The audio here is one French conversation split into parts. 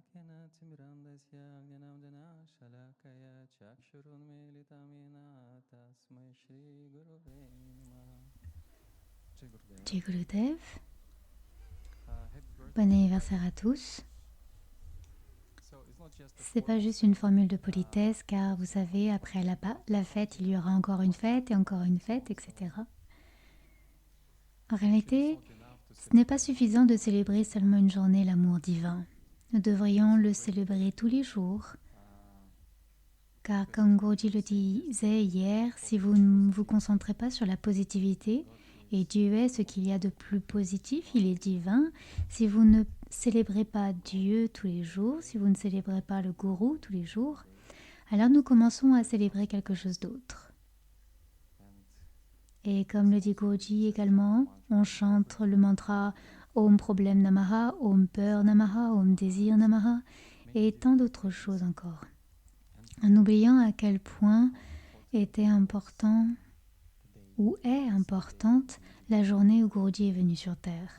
Akyanatimirandasya Gyanamjanashalakaya Chakshurunmilitamena Tasmai Shri Gurave Namaha. Jai Gurudev. Jai Gurudev. Happy birthday. Bon anniversaire à tous. C'est pas juste une formule de politesse, car vous savez, après la fête, il y aura encore une fête, et encore une fête, etc. En réalité, ce n'est pas suffisant de célébrer seulement une journée l'amour divin. Nous devrions le célébrer tous les jours. Car comme Guruji le disait hier, si vous ne vous concentrez pas sur la positivité, et Dieu est ce qu'il y a de plus positif, il est divin, si vous ne célébrez pas Dieu tous les jours, si vous ne célébrez pas le Gourou tous les jours, alors nous commençons à célébrer quelque chose d'autre. Et comme le dit Guruji également, on chante le mantra Om Problème Namaha, Om Peur Namaha, Om Désir Namaha, et tant d'autres choses encore. En oubliant à quel point était important ou est importante la journée où Guruji est venu sur Terre.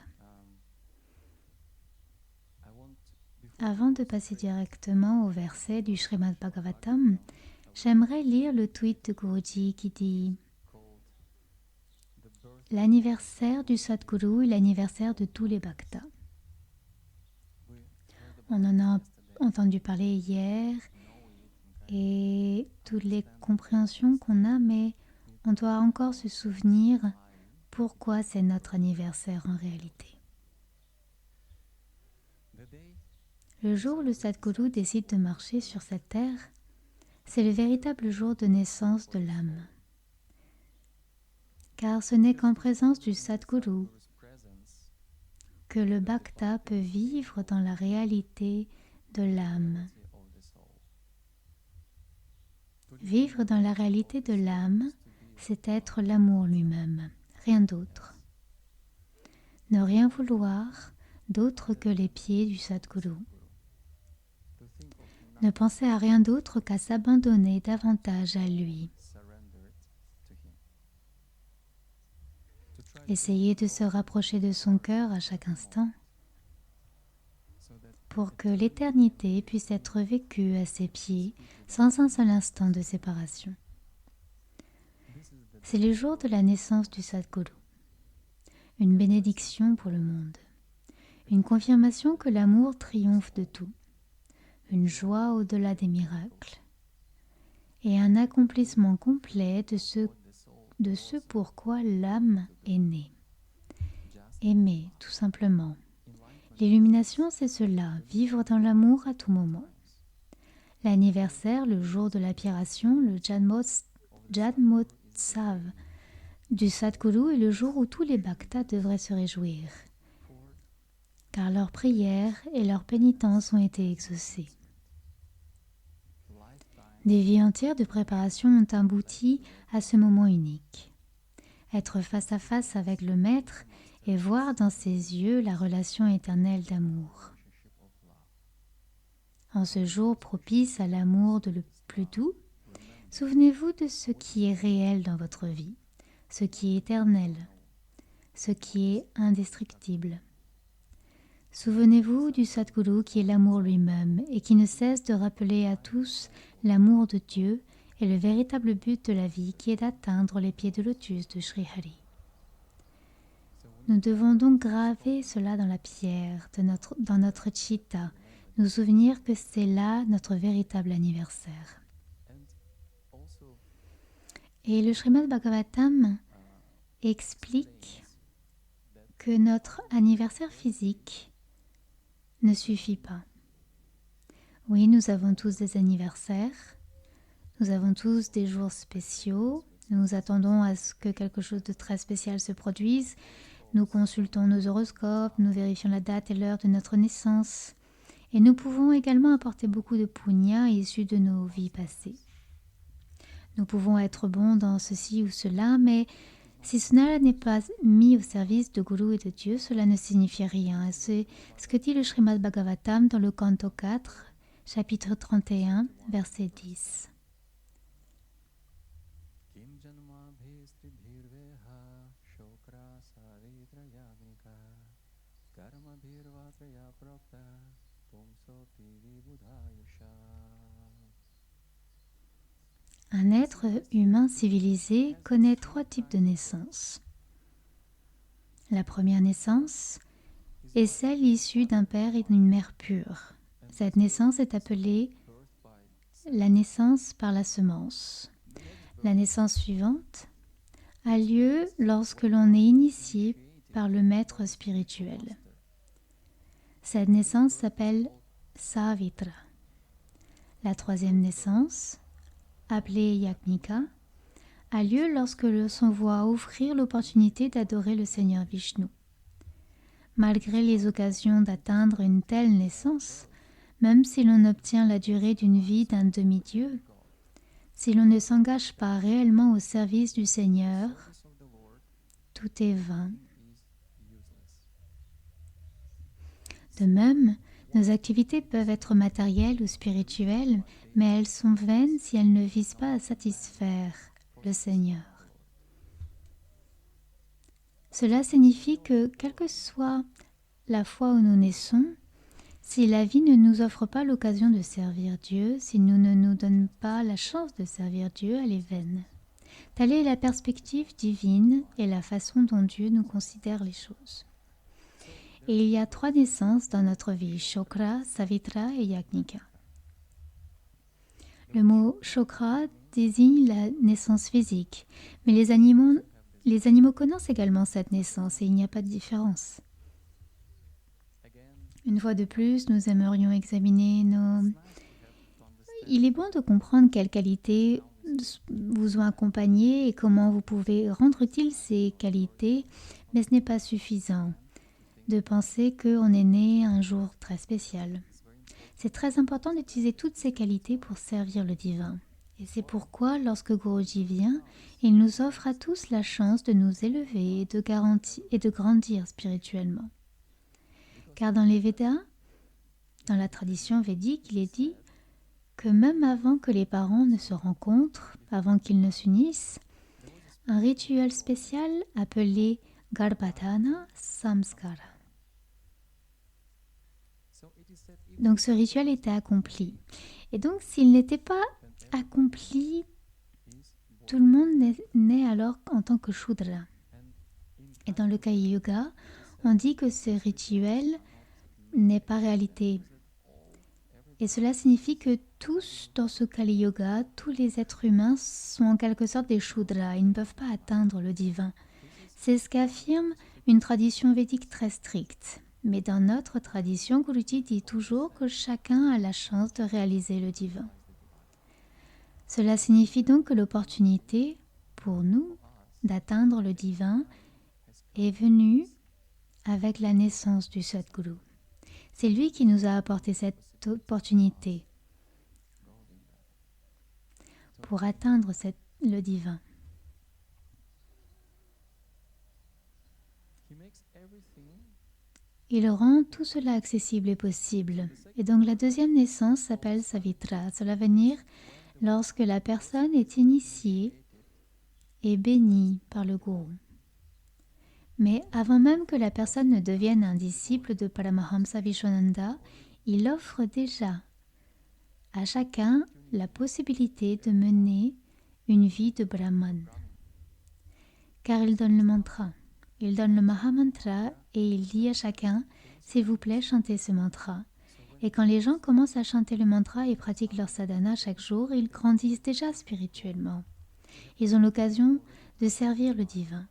Avant de passer directement au verset du Srimad Bhagavatam, j'aimerais lire le tweet de Guruji qui dit « L'anniversaire du Sadguru est l'anniversaire de tous les bhaktas. » On en a entendu parler hier et toutes les compréhensions qu'on a, mais on doit encore se souvenir pourquoi c'est notre anniversaire en réalité. Le jour où le Sadguru décide de marcher sur cette terre, c'est le véritable jour de naissance de l'âme. Car ce n'est qu'en présence du Sadguru que le bhakta peut vivre dans la réalité de l'âme. Vivre dans la réalité de l'âme, c'est être l'amour lui-même, rien d'autre. Ne rien vouloir d'autre que les pieds du Sadguru. Ne penser à rien d'autre qu'à s'abandonner davantage à lui. Essayez de se rapprocher de son cœur à chaque instant pour que l'éternité puisse être vécue à ses pieds sans un seul instant de séparation. C'est le jour de la naissance du Sadguru, une bénédiction pour le monde, une confirmation que l'amour triomphe de tout, une joie au-delà des miracles et un accomplissement complet de ce pourquoi l'âme est née. Aimer, tout simplement. L'illumination, c'est cela, vivre dans l'amour à tout moment. L'anniversaire, le jour de l'aspiration, le Janmotsav du Sadguru est le jour où tous les bhaktas devraient se réjouir, car leurs prières et leurs pénitences ont été exaucées. Des vies entières de préparation ont abouti à ce moment unique. Être face à face avec le Maître et voir dans ses yeux la relation éternelle d'amour. En ce jour propice à l'amour le plus doux, souvenez-vous de ce qui est réel dans votre vie, ce qui est éternel, ce qui est indestructible. Souvenez-vous du Sadguru qui est l'amour lui-même et qui ne cesse de rappeler à tous l'amour de Dieu et le véritable but de la vie qui est d'atteindre les pieds de lotus de Sri Hari. Nous devons donc graver cela dans la pierre, dans notre chitta, nous souvenir que c'est là notre véritable anniversaire. Et le Srimad Bhagavatam explique que notre anniversaire physique ne suffit pas. Oui, nous avons tous des anniversaires, nous avons tous des jours spéciaux, nous attendons à ce que quelque chose de très spécial se produise, nous consultons nos horoscopes, nous vérifions la date et l'heure de notre naissance, et nous pouvons également apporter beaucoup de punya issus de nos vies passées. Nous pouvons être bons dans ceci ou cela, mais si cela n'est pas mis au service de Guru et de Dieu, cela ne signifie rien. Et c'est ce que dit le Srimad Bhagavatam dans le canto 4, chapitre 31, verset 10. Un être humain civilisé connaît 3 types de naissances. La première naissance est celle issue d'un père et d'une mère pure. Cette naissance est appelée la naissance par la semence. La naissance suivante a lieu lorsque l'on est initié par le maître spirituel. Cette naissance s'appelle Savitra. La troisième naissance, appelée Yagnika, a lieu lorsque l'on se voit offrir l'opportunité d'adorer le Seigneur Vishnu. Malgré les occasions d'atteindre une telle naissance, même si l'on obtient la durée d'une vie d'un demi-dieu, si l'on ne s'engage pas réellement au service du Seigneur, tout est vain. De même, nos activités peuvent être matérielles ou spirituelles, mais elles sont vaines si elles ne visent pas à satisfaire le Seigneur. Cela signifie que, quelle que soit la foi où nous naissons, si la vie ne nous offre pas l'occasion de servir Dieu, si nous ne nous donnons pas la chance de servir Dieu, elle est vaine. Telle est la perspective divine et la façon dont Dieu nous considère les choses. Et il y a 3 naissances dans notre vie, Shokra, Savitra et Yagnika. Le mot Shokra désigne la naissance physique, mais les animaux connaissent également cette naissance et il n'y a pas de différence. Une fois de plus, nous aimerions examiner nos... Il est bon de comprendre quelles qualités vous ont accompagné et comment vous pouvez rendre utiles ces qualités, mais ce n'est pas suffisant de penser qu'on est né un jour très spécial. C'est très important d'utiliser toutes ces qualités pour servir le divin. Et c'est pourquoi, lorsque Guruji vient, il nous offre à tous la chance de nous élever et de grandir spirituellement. Car dans les Védas, dans la tradition védique, il est dit que même avant que les parents ne se rencontrent, avant qu'ils ne s'unissent, un rituel spécial appelé Garbhadhana Samskara. Donc ce rituel était accompli. Et donc s'il n'était pas accompli, tout le monde naît alors en tant que Shudra. Et dans le Kali Yuga, on dit que ce rituel n'est pas réalité. Et cela signifie que tous dans ce Kali Yuga, tous les êtres humains sont en quelque sorte des Shudras. Ils ne peuvent pas atteindre le divin. C'est ce qu'affirme une tradition védique très stricte. Mais dans notre tradition, Guruji dit toujours que chacun a la chance de réaliser le divin. Cela signifie donc que l'opportunité, pour nous, d'atteindre le divin est venue avec la naissance du Sadguru. C'est lui qui nous a apporté cette opportunité pour atteindre le divin. Il rend tout cela accessible et possible. Et donc la deuxième naissance s'appelle Savitra. Cela veut dire lorsque la personne est initiée et bénie par le gourou. Mais avant même que la personne ne devienne un disciple de Paramahamsa Vishwananda, il offre déjà à chacun la possibilité de mener une vie de Brahman. Car il donne le mantra. Il donne le Mahamantra et il dit à chacun « S'il vous plaît, chantez ce mantra ». Et quand les gens commencent à chanter le mantra et pratiquent leur sadhana chaque jour, ils grandissent déjà spirituellement. Ils ont l'occasion de servir le divin.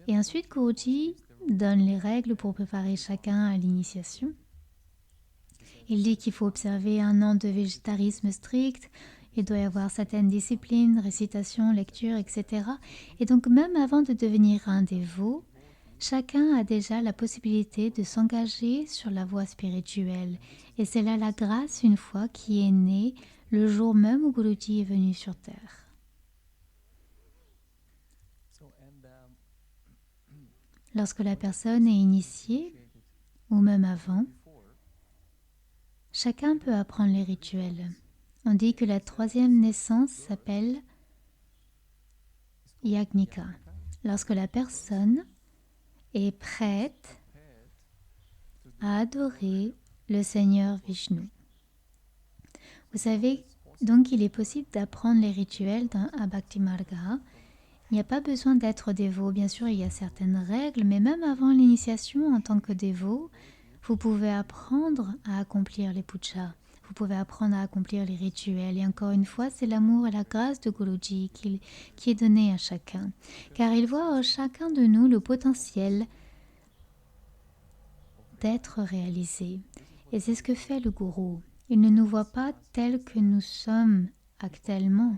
Et ensuite, Guruji donne les règles pour préparer chacun à l'initiation. Il dit qu'il faut observer 1 an de végétarisme strict, il doit y avoir certaines disciplines, récitation, lecture, etc. Et donc même avant de devenir un dévot, chacun a déjà la possibilité de s'engager sur la voie spirituelle. Et c'est là la grâce, une fois, qui est née le jour même où Guruji est venu sur terre. Lorsque la personne est initiée, ou même avant, chacun peut apprendre les rituels. On dit que la 3e naissance s'appelle Yagnika. Lorsque la personne est prête à adorer le Seigneur Vishnu. Vous savez donc qu'il est possible d'apprendre les rituels à Bhakti Marga. Il n'y a pas besoin d'être dévot. Bien sûr, il y a certaines règles, mais même avant l'initiation en tant que dévot, vous pouvez apprendre à accomplir les pujas. Vous pouvez apprendre à accomplir les rituels. Et encore une fois, c'est l'amour et la grâce de Guruji qui est donné à chacun. Car il voit en chacun de nous le potentiel d'être réalisé. Et c'est ce que fait le gourou. Il ne nous voit pas tels que nous sommes actuellement.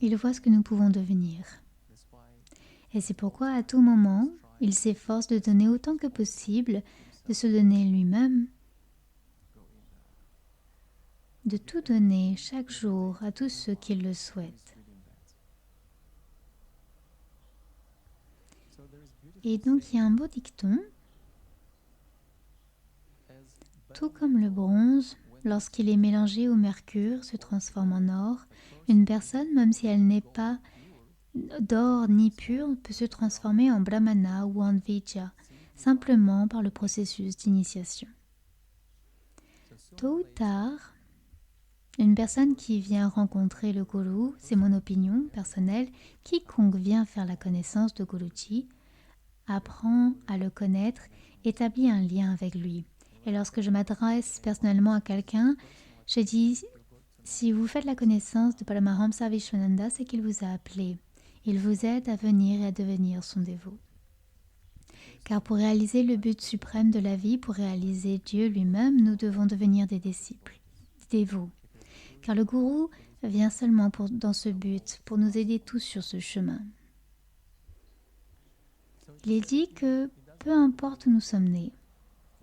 Il voit ce que nous pouvons devenir. Et c'est pourquoi à tout moment, il s'efforce de donner autant que possible, de se donner lui-même, de tout donner chaque jour à tous ceux qui le souhaitent. Et donc il y a un beau dicton, tout comme le bronze, lorsqu'il est mélangé au mercure, se transforme en or, une personne, même si elle n'est pas d'or ni pure, peut se transformer en brahmana ou en vijja, simplement par le processus d'initiation. Tôt ou tard, une personne qui vient rencontrer le gourou, c'est mon opinion personnelle, quiconque vient faire la connaissance de Guruji, apprend à le connaître, établit un lien avec lui. Et lorsque je m'adresse personnellement à quelqu'un, je dis, si vous faites la connaissance de Paramahamsa Vishwananda, c'est qu'il vous a appelé. Il vous aide à venir et à devenir son dévot. Car pour réaliser le but suprême de la vie, pour réaliser Dieu lui-même, nous devons devenir des disciples, des dévots. Car le gourou vient seulement dans ce but, pour nous aider tous sur ce chemin. Il est dit que peu importe où nous sommes nés,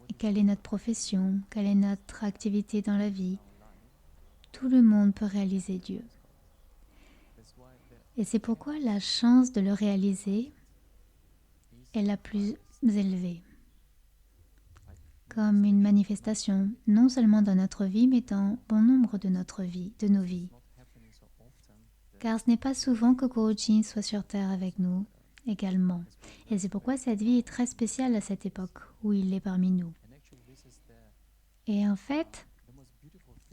et quelle est notre profession, quelle est notre activité dans la vie, tout le monde peut réaliser Dieu. Et c'est pourquoi la chance de le réaliser est la plus élevée. Comme une manifestation, non seulement dans notre vie, mais dans bon nombre de nos vies. Car ce n'est pas souvent que Guruji soit sur terre avec nous également. Et c'est pourquoi cette vie est très spéciale à cette époque où il est parmi nous. Et en fait,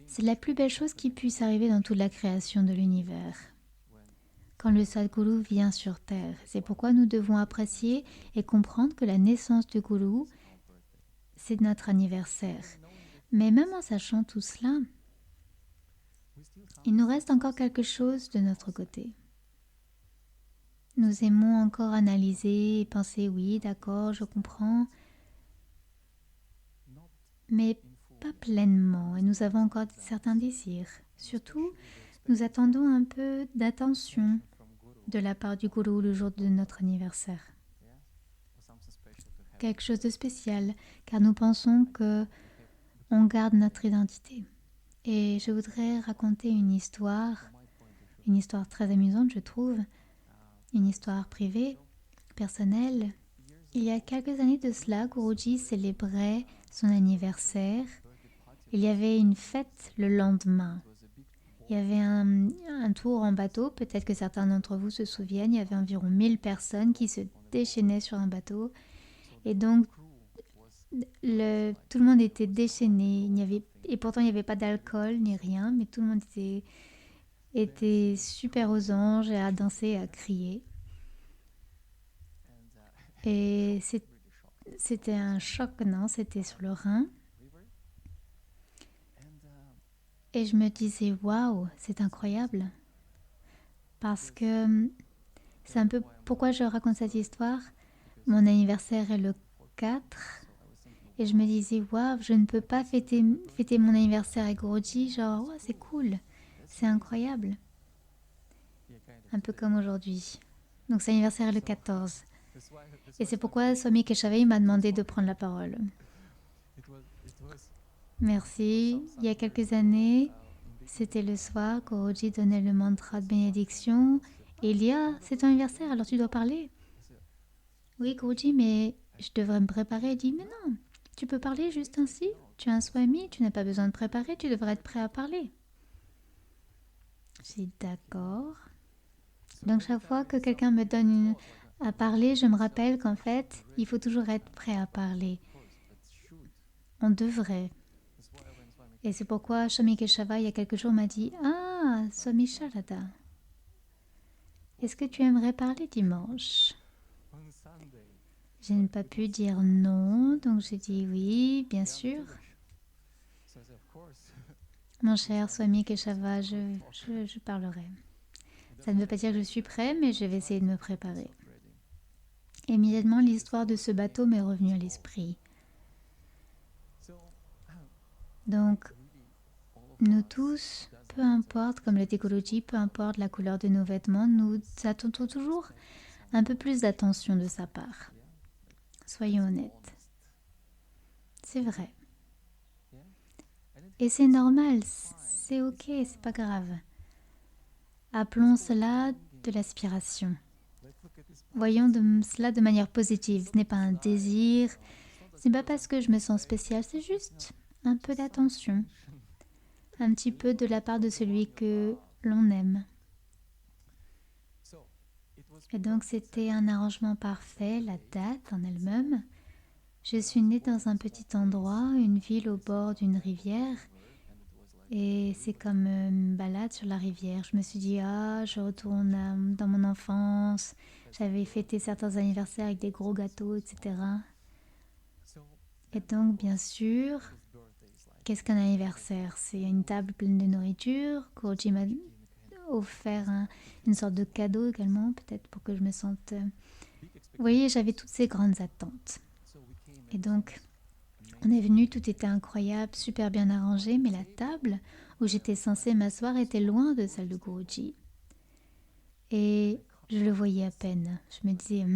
c'est la plus belle chose qui puisse arriver dans toute la création de l'univers. Quand le Sadguru vient sur terre, c'est pourquoi nous devons apprécier et comprendre que la naissance du Guru, c'est notre anniversaire. Mais même en sachant tout cela, il nous reste encore quelque chose de notre côté. Nous aimons encore analyser et penser, oui, d'accord, je comprends, mais pas pleinement, et nous avons encore certains désirs. Surtout, nous attendons un peu d'attention de la part du gourou le jour de notre anniversaire. Quelque chose de spécial, car nous pensons que on garde notre identité. Et je voudrais raconter une histoire très amusante, je trouve, une histoire privée, personnelle. Il y a quelques années de cela, Guruji célébrait son anniversaire. Il y avait une fête le lendemain. Il y avait un tour en bateau, peut-être que certains d'entre vous se souviennent, il y avait environ 1000 personnes qui se déchaînaient sur un bateau. Et donc, tout le monde était déchaîné. Et pourtant, il n'y avait pas d'alcool ni rien, mais tout le monde était super aux anges, et à danser, à crier. Et c'était un choc, non? C'était sur le Rhin. Et je me disais, waouh, c'est incroyable. Parce que c'est un peu pourquoi je raconte cette histoire. Mon anniversaire est le 4. Et je me disais, waouh, je ne peux pas fêter mon anniversaire avec Guruji. Genre, wow, c'est cool, c'est incroyable. Un peu comme aujourd'hui. Donc, c'est l'anniversaire le 14. Et c'est pourquoi Swami Keshavai m'a demandé de prendre la parole. Merci. Il y a quelques années, c'était le soir, Guruji donnait le mantra de bénédiction. Et il y a, c'est ton anniversaire, alors tu dois parler. Oui, Guruji, mais je devrais me préparer. Il dit, mais non, tu peux parler juste ainsi. Tu es un Swami, tu n'as pas besoin de préparer, tu devrais être prêt à parler. J'ai dit, d'accord. Donc chaque fois que quelqu'un me donne À parler, je me rappelle qu'en fait, il faut toujours être prêt à parler. Of course, but should. On devrait. That's why when Swami Et c'est pourquoi Swami Keshava, il y a quelques jours, m'a dit « Ah, Swami Sharada, est-ce que tu aimerais parler dimanche ?» on Sunday, Je n'ai pas pu dire non, donc j'ai dit oui, bien sûr. so I said, of course. Mon cher Swami Keshava, je parlerai. Ça ne veut pas dire que je suis prêt, mais je vais essayer de me préparer. Immédiatement, l'histoire de ce bateau m'est revenue à l'esprit. Donc, nous tous, peu importe, comme le Tekoloji, peu importe la couleur de nos vêtements, nous attendons toujours un peu plus d'attention de sa part. Soyons honnêtes. C'est vrai. Et c'est normal, c'est ok, c'est pas grave. Appelons cela de l'aspiration. Voyons cela de manière positive. Ce n'est pas un désir, ce n'est pas parce que je me sens spéciale, c'est juste un peu d'attention. Un petit peu de la part de celui que l'on aime. Et donc c'était un arrangement parfait, la date en elle-même. Je suis née dans un petit endroit, une ville au bord d'une rivière. Et c'est comme une balade sur la rivière. Je me suis dit, je retourne dans mon enfance. J'avais fêté certains anniversaires avec des gros gâteaux, etc. Et donc, bien sûr, qu'est-ce qu'un anniversaire? C'est une table pleine de nourriture. Guruji m'a offert une sorte de cadeau également, peut-être pour que je me sente... Vous voyez, j'avais toutes ces grandes attentes. Et donc... on est venu, tout était incroyable, super bien arrangé, mais la table où j'étais censée m'asseoir était loin de celle de Guruji. Et je le voyais à peine. Je me disais,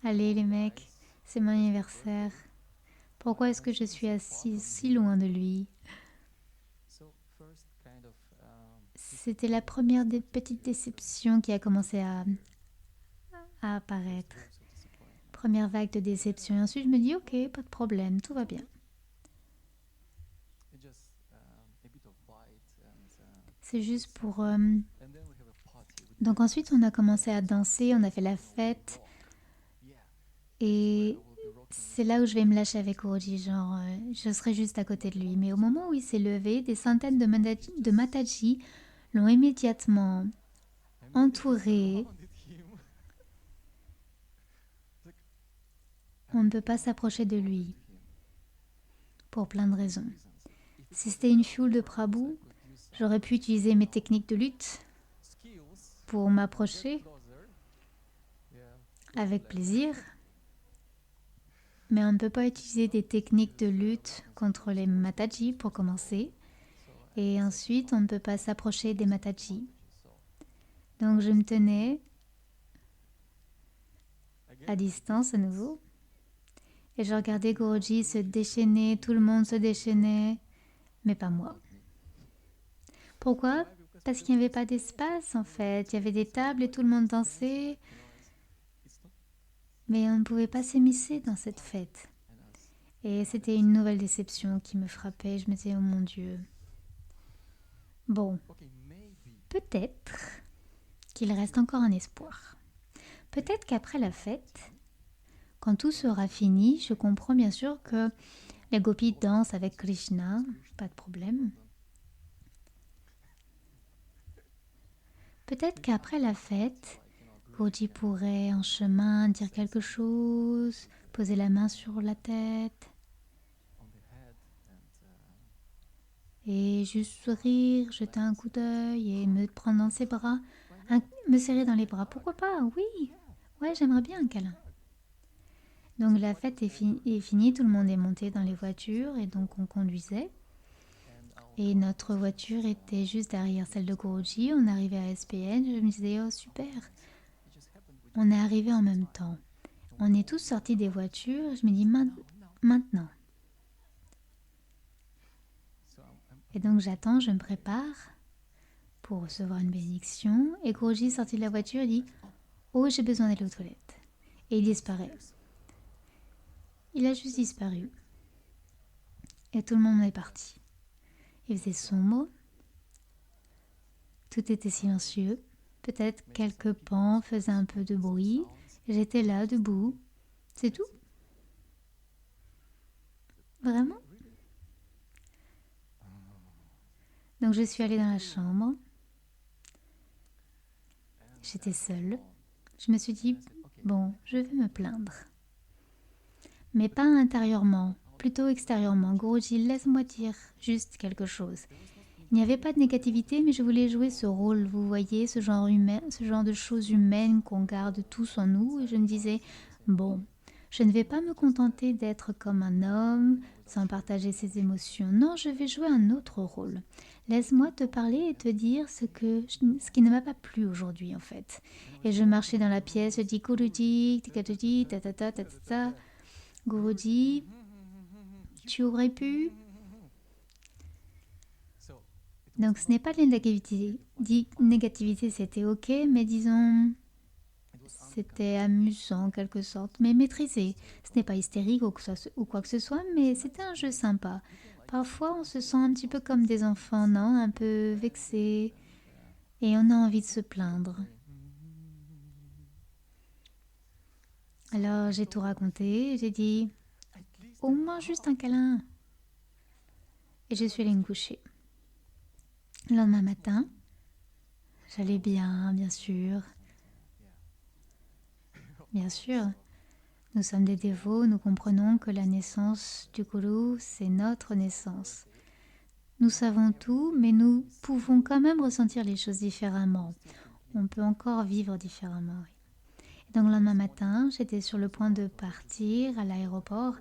allez les mecs, c'est mon anniversaire. Pourquoi est-ce que je suis assise si loin de lui? C'était la première des petites déceptions qui a commencé à apparaître. Première vague de déception. Et ensuite, je me dis, ok, pas de problème, tout va bien. C'est juste pour... Donc ensuite, on a commencé à danser, on a fait la fête. Et c'est là où je vais me lâcher avec Guruji, genre, je serai juste à côté de lui. Mais au moment où il s'est levé, des centaines de Mataji l'ont immédiatement entouré. On ne peut pas s'approcher de lui pour plein de raisons. Si c'était une foule de Prabhu, j'aurais pu utiliser mes techniques de lutte pour m'approcher avec plaisir. Mais on ne peut pas utiliser des techniques de lutte contre les Mataji pour commencer. Et ensuite, on ne peut pas s'approcher des Mataji. Donc je me tenais à distance à nouveau. Et je regardais Guruji se déchaîner, tout le monde se déchaînait, mais pas moi. Pourquoi? Parce qu'il n'y avait pas d'espace en fait. Il y avait des tables et tout le monde dansait. Mais on ne pouvait pas s'émisser dans cette fête. Et c'était une nouvelle déception qui me frappait. Je me disais, oh mon Dieu. Bon, peut-être qu'il reste encore un espoir. Peut-être qu'après la fête, quand tout sera fini, je comprends bien sûr que les gopis dansent avec Krishna, pas de problème. Peut-être qu'après la fête, Guruji pourrait en chemin dire quelque chose, poser la main sur la tête et juste sourire, jeter un coup d'œil et me prendre dans ses bras, me serrer dans les bras. Pourquoi pas? Oui, ouais, j'aimerais bien un câlin. Donc la fête est finie, tout le monde est monté dans les voitures et donc on conduisait. Et notre voiture était juste derrière celle de Guruji. On arrivait à SPN, je me disais, oh super, on est arrivé en même temps. On est tous sortis des voitures, je me dis maintenant. Et donc j'attends, je me prépare pour recevoir une bénédiction. Et Guruji sorti de la voiture et dit, oh j'ai besoin d'aller aux toilettes. Et il disparaît. Il a juste disparu. Et tout le monde est parti. Il faisait sombre. Tout était silencieux. Peut-être quelques pans faisaient un peu de bruit. J'étais là, debout. C'est tout. Vraiment. Donc je suis allée dans la chambre. J'étais seule. Je me suis dit, bon, je vais me plaindre. Mais pas intérieurement, plutôt extérieurement. Guruji, laisse-moi dire juste quelque chose. Il n'y avait pas de négativité, mais je voulais jouer ce rôle, vous voyez, ce genre humain, ce genre de choses humaines qu'on garde tous en nous. Et je me disais, bon, je ne vais pas me contenter d'être comme un homme, sans partager ses émotions. Non, je vais jouer un autre rôle. Laisse-moi te parler et te dire ce qui ne m'a pas plu aujourd'hui, en fait. Et je marchais dans la pièce, je dis Guruji, Guruji, ta ta ta ta ta ta. Guruji, tu aurais pu. Donc ce n'est pas de la négativité. Négativité, c'était ok, mais disons, c'était amusant en quelque sorte, mais maîtrisé. Ce n'est pas hystérique ou quoi que ce soit, mais c'était un jeu sympa. Parfois, on se sent un petit peu comme des enfants, non? Un peu vexés, et on a envie de se plaindre. Alors j'ai tout raconté, j'ai dit, au moins juste un câlin. Et je suis allée me coucher. Le lendemain matin, j'allais bien, bien sûr. Bien sûr, nous sommes des dévots, nous comprenons que la naissance du Guru, c'est notre naissance. Nous savons tout, mais nous pouvons quand même ressentir les choses différemment. On peut encore vivre différemment. Et donc le lendemain matin, j'étais sur le point de partir à l'aéroport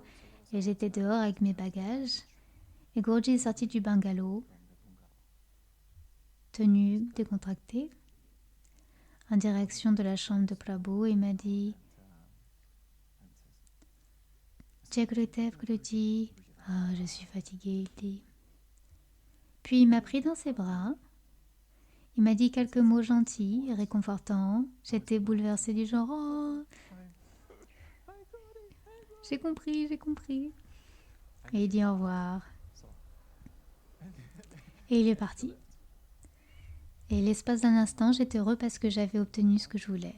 et j'étais dehors avec mes bagages. Et Guruji est sorti du bungalow, tenue décontractée, en direction de la chambre de Prabhu et m'a dit « Jai Gurudev, Guruji, je suis fatiguée, il dit. » Puis il m'a pris dans ses bras, il m'a dit quelques mots gentils et réconfortants. J'étais bouleversée du genre « Oh, j'ai compris, j'ai compris. » Et il dit au revoir. Et il est parti. Et l'espace d'un instant, j'étais heureux parce que j'avais obtenu ce que je voulais.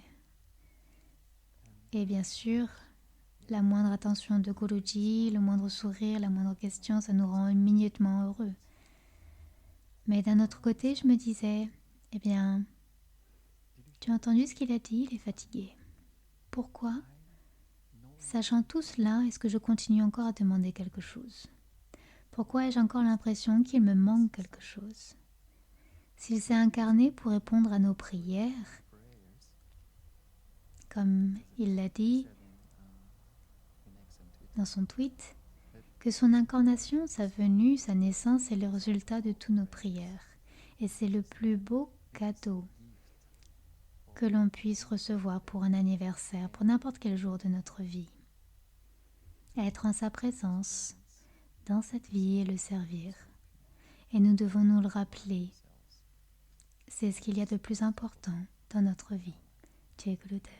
Et bien sûr, la moindre attention de Guruji, le moindre sourire, la moindre question, ça nous rend immédiatement heureux. Mais d'un autre côté, je me disais, eh bien, tu as entendu ce qu'il a dit, il est fatigué. Pourquoi ? Sachant tout cela, est-ce que je continue encore à demander quelque chose ? Pourquoi ai-je encore l'impression qu'il me manque quelque chose ? S'il s'est incarné pour répondre à nos prières, comme il l'a dit dans son tweet, que son incarnation, sa venue, sa naissance est le résultat de toutes nos prières. Et c'est le plus beau cadeau que l'on puisse recevoir pour un anniversaire, pour n'importe quel jour de notre vie. Être en sa présence, dans cette vie et le servir. Et nous devons nous le rappeler. C'est ce qu'il y a de plus important dans notre vie. Jai Gurudev.